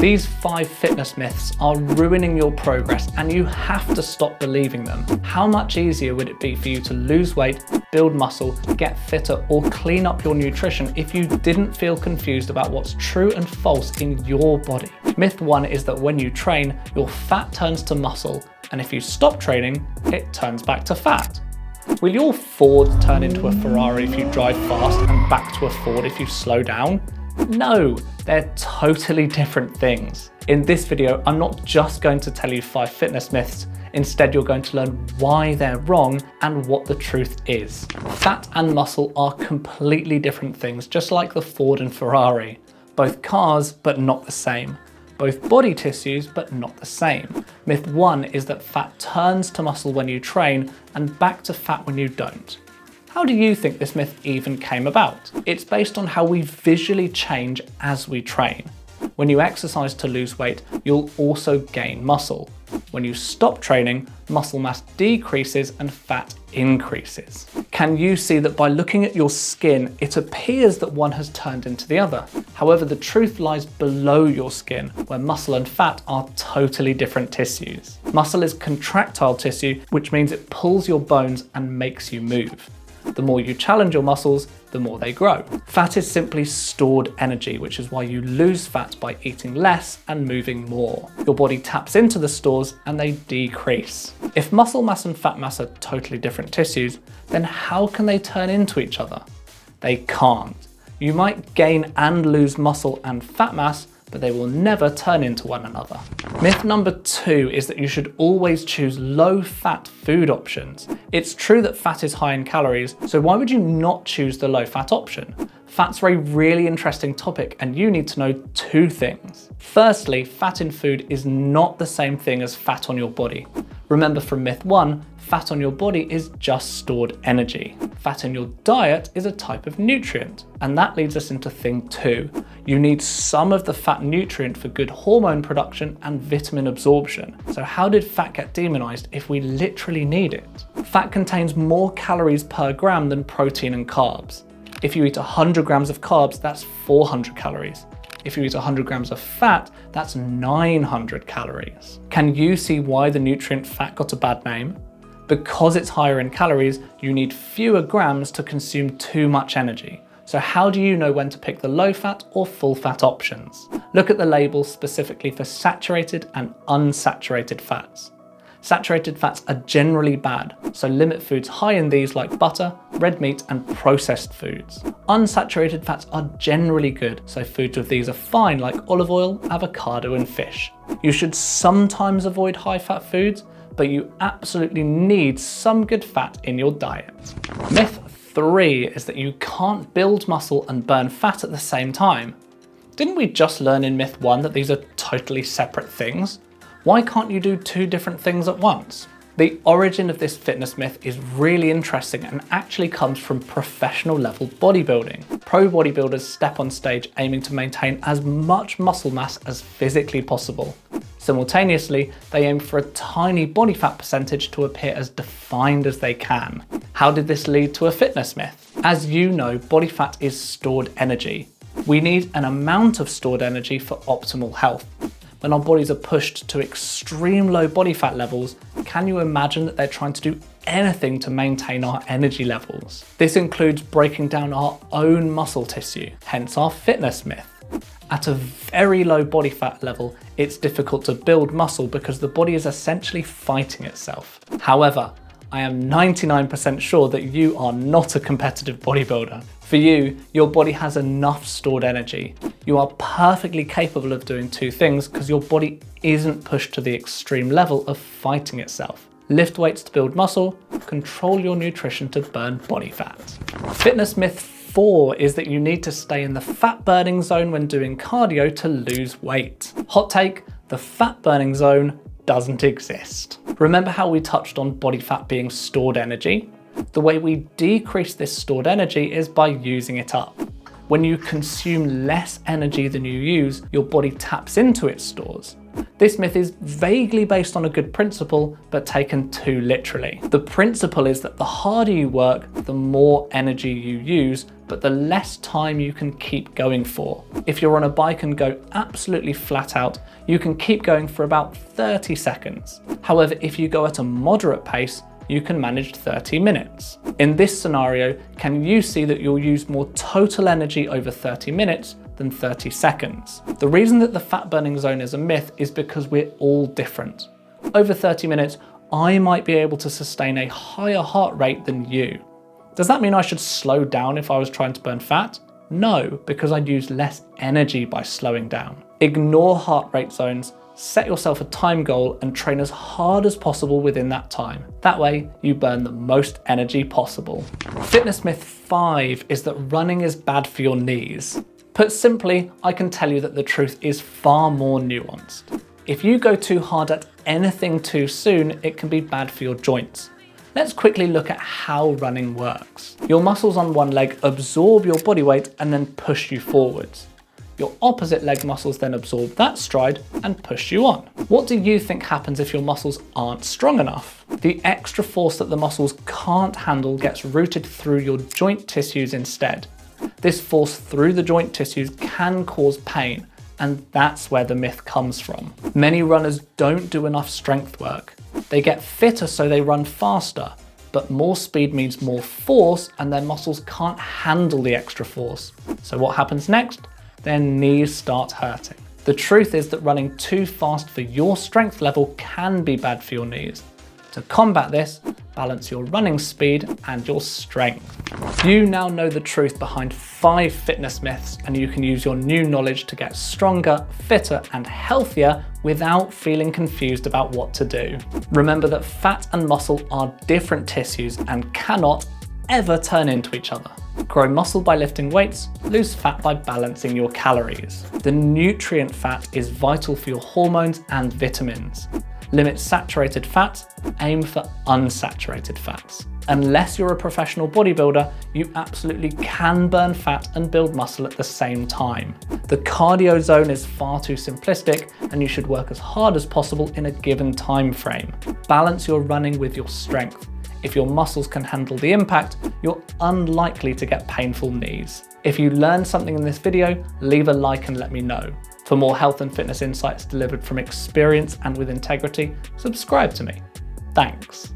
These 5 fitness myths are ruining your progress and you have to stop believing them. How much easier would it be for you to lose weight, build muscle, get fitter, or clean up your nutrition if you didn't feel confused about what's true and false in your body? Myth 1 is that when you train, your fat turns to muscle, and if you stop training, it turns back to fat. Will your Ford turn into a Ferrari if you drive fast and back to a Ford if you slow down? No, they're totally different things. In this video, I'm not just going to tell you 5 fitness myths. Instead, you're going to learn why they're wrong and what the truth is. Fat and muscle are completely different things, just like the Ford and Ferrari. Both cars, but not the same. Both body tissues, but not the same. Myth 1 is that fat turns to muscle when you train and back to fat when you don't. How do you think this myth even came about? It's based on how we visually change as we train. When you exercise to lose weight, you'll also gain muscle. When you stop training, muscle mass decreases and fat increases. Can you see that by looking at your skin, it appears that one has turned into the other? However, the truth lies below your skin, where muscle and fat are totally different tissues. Muscle is contractile tissue, which means it pulls your bones and makes you move. The more you challenge your muscles, the more they grow. Fat is simply stored energy, which is why you lose fat by eating less and moving more. Your body taps into the stores and they decrease. If muscle mass and fat mass are totally different tissues, then how can they turn into each other? They can't. You might gain and lose muscle and fat mass, but they will never turn into one another. Myth number 2 is that you should always choose low-fat food options. It's true that fat is high in calories, so why would you not choose the low-fat option? Fat's a really interesting topic, and you need to know 2 things. Firstly, fat in food is not the same thing as fat on your body. Remember from myth 1, fat on your body is just stored energy. Fat in your diet is a type of nutrient. And that leads us into thing 2. You need some of the fat nutrient for good hormone production and vitamin absorption. So how did fat get demonized if we literally need it? Fat contains more calories per gram than protein and carbs. If you eat 100 grams of carbs, that's 400 calories. If you eat 100 grams of fat, that's 900 calories. Can you see why the nutrient fat got a bad name? Because it's higher in calories, you need fewer grams to consume too much energy. So how do you know when to pick the low fat or full fat options? Look at the labels specifically for saturated and unsaturated fats. Saturated fats are generally bad, so limit foods high in these like butter, red meat, and processed foods. Unsaturated fats are generally good, so foods with these are fine like olive oil, avocado, and fish. You should sometimes avoid high-fat foods, but you absolutely need some good fat in your diet. Myth 3 is that you can't build muscle and burn fat at the same time. Didn't we just learn in myth 1 that these are totally separate things? Why can't you do 2 different things at once? The origin of this fitness myth is really interesting and actually comes from professional level bodybuilding. Pro bodybuilders step on stage aiming to maintain as much muscle mass as physically possible. Simultaneously, they aim for a tiny body fat percentage to appear as defined as they can. How did this lead to a fitness myth? As you know, body fat is stored energy. We need an amount of stored energy for optimal health. When our bodies are pushed to extreme low body fat levels, can you imagine that they're trying to do anything to maintain our energy levels? This includes breaking down our own muscle tissue, hence our fitness myth. At a very low body fat level, it's difficult to build muscle because the body is essentially fighting itself. However, I am 99% sure that you are not a competitive bodybuilder. For you, your body has enough stored energy. You are perfectly capable of doing 2 things because your body isn't pushed to the extreme level of fighting itself. Lift weights to build muscle, control your nutrition to burn body fat. Fitness myth 4 is that you need to stay in the fat burning zone when doing cardio to lose weight. Hot take, the fat burning zone doesn't exist. Remember how we touched on body fat being stored energy? The way we decrease this stored energy is by using it up. When you consume less energy than you use, your body taps into its stores. This myth is vaguely based on a good principle, but taken too literally. The principle is that the harder you work, the more energy you use, but the less time you can keep going for. If you're on a bike and go absolutely flat out, you can keep going for about 30 seconds. However, if you go at a moderate pace, you can manage 30 minutes. In this scenario, can you see that you'll use more total energy over 30 minutes than 30 seconds? The reason that the fat burning zone is a myth is because we're all different. Over 30 minutes, I might be able to sustain a higher heart rate than you. Does that mean I should slow down if I was trying to burn fat? No, because I'd use less energy by slowing down. Ignore heart rate zones, set yourself a time goal and train as hard as possible within that time. That way, you burn the most energy possible. Fitness myth 5 is that running is bad for your knees. Put simply, I can tell you that the truth is far more nuanced. If you go too hard at anything too soon, it can be bad for your joints. Let's quickly look at how running works. Your muscles on one leg absorb your body weight and then push you forwards. Your opposite leg muscles then absorb that stride and push you on. What do you think happens if your muscles aren't strong enough? The extra force that the muscles can't handle gets routed through your joint tissues instead. This force through the joint tissues can cause pain, and that's where the myth comes from. Many runners don't do enough strength work. They get fitter so they run faster, but more speed means more force and their muscles can't handle the extra force. So what happens next? Their knees start hurting. The truth is that running too fast for your strength level can be bad for your knees. To combat this, balance your running speed and your strength. You now know the truth behind 5 fitness myths, and you can use your new knowledge to get stronger, fitter, and healthier without feeling confused about what to do. Remember that fat and muscle are different tissues and cannot ever turn into each other. Grow muscle by lifting weights, lose fat by balancing your calories. The nutrient fat is vital for your hormones and vitamins. Limit saturated fats, aim for unsaturated fats. Unless you're a professional bodybuilder, you absolutely can burn fat and build muscle at the same time. The cardio zone is far too simplistic, and you should work as hard as possible in a given time frame. Balance your running with your strength. If your muscles can handle the impact, you're unlikely to get painful knees. If you learned something in this video, leave a like and let me know. For more health and fitness insights delivered from experience and with integrity, subscribe to me. Thanks.